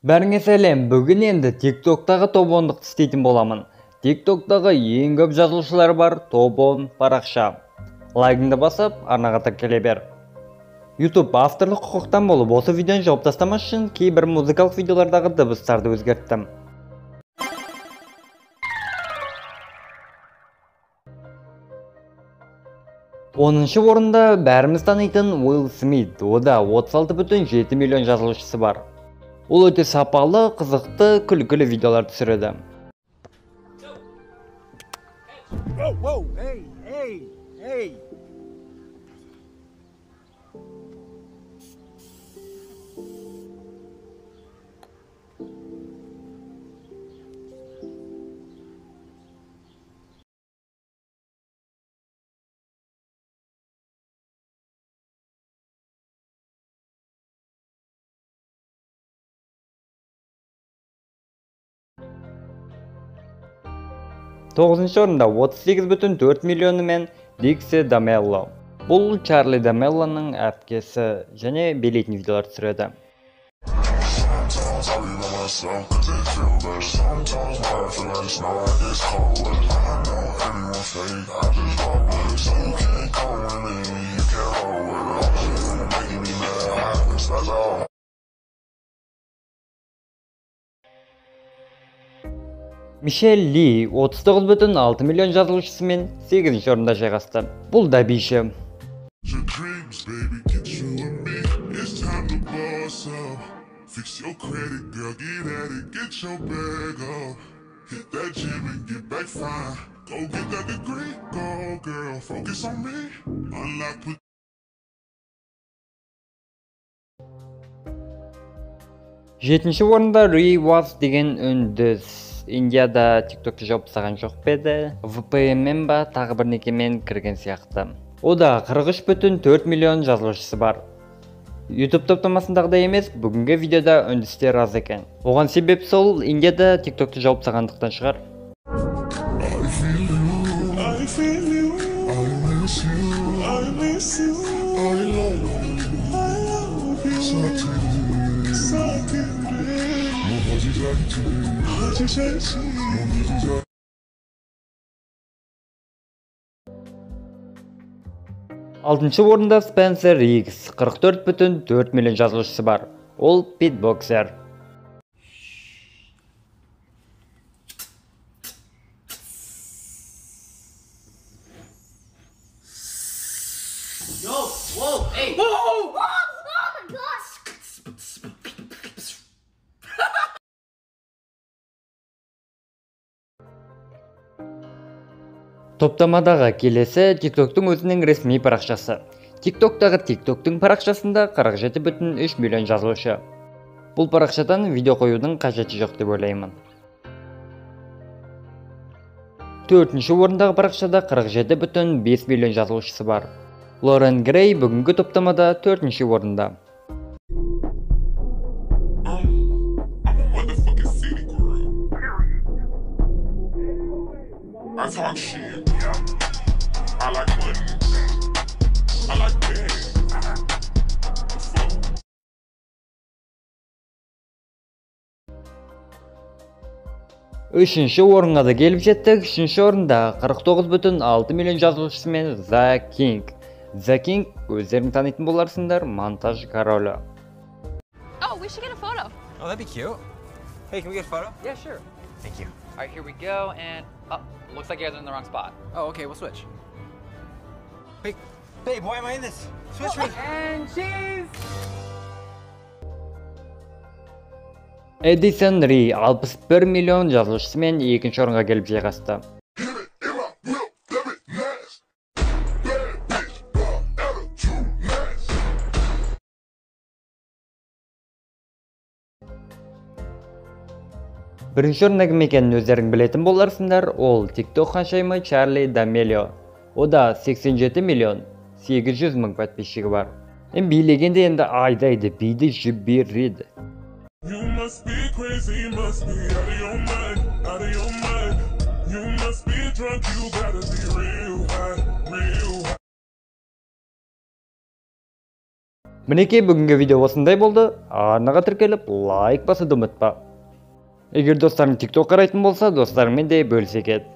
Бәріңе сәлем, бүгін енді TikTok'тағы топ-10-ды істейтін боламын. TikTok'тағы ең көп жазылушылар бар топ-10 парақша. Лайкыңды басып, арнаға тіркеле бер. YouTube авторлық құқықтан болып, осы видеоны жауып тастамас үшін кейбір музыкалық видеолардағы дыбыстарды өзгерттім. Оныншы орында бәріміз танитын Уилл Смит, ода 36,7 миллион жазылушысы бар. Ол өте сапалы, қызықты, күлкілі видеолар түсіреді. Тоғызыншы орында 38,4 миллионымен Дикси Дамелло. Бұл Чарли Дамеллоның әпкесі және билейтін видеолар түсіреді. Мишель Ли 39,6 миллион жазылушысымен 8-ші орында жайғасты. Бұл да биші. Жетінші орында Ри Уаз деген үндіс. Индияда TikTok'ты жауып тастаған жоқ педі, VPN-мен ба тағы бір некемен кірген сияқты. Ода 43,4 миллион жазылушысы бар. YouTube топтамасындағыдай емес, бүгінгі видеода үндістер аз екен. Оған себеп сол, Индияда TikTok'ты жауып тастағандықтан шығар. Алтыншы орында Спенсер Риггс, 44,4 миллион жазылушысы бар. Ол битбоксер. Топтамадағы келесі TikTok'тың өзінің ресми парақшасы. TikTok'тағы TikTok'тың парақшасында 47,3 миллион жазылушы. Бұл парақшадан видео қоюдың қажеті жоқ деп ойлаймын. Төртінші орындағы парақшада 47,5 миллион жазылушысы бар. Лорен Грей бүгінгі топтамада 4-ші орында. Үшінші орынға да келіп жеттік. Үшінші орында 49,6 миллион жазылушысымен The King. The King өздерің танитын боларсыңдар, монтаж королі. Oh, we should get a photo. Oh, that'd be cute. Hey, can we get a photo? Yeah, sure. Thank you. All right, here we go, and looks like you guys are in the wrong spot. Oh, okay, we'll switch. Hey, babe, why am I in this? Switch me. And cheese! Эдисон Ри 61 миллион жазылушысымен 2-ші орынға келіп жайғасты. Бірінші орында кім екенін өздерің білетін боларсыңдар, ол TikTok ханшайымы Чарли Дамелло. Ода 87 миллион 800 мың подписчигі бар. Билегенде енді айдайды, биді жібереді. You must be crazy, you must be out of your mind, out of your mind. You must be drunk, you gotta be real high, real high. Мінекей бүгінгі видео осындай болды. Арнаға тіркеліп, лайк басуды ұмытпа. Егер достарың TikTok қарайтын болса, достарыңмен де бөлісе кет.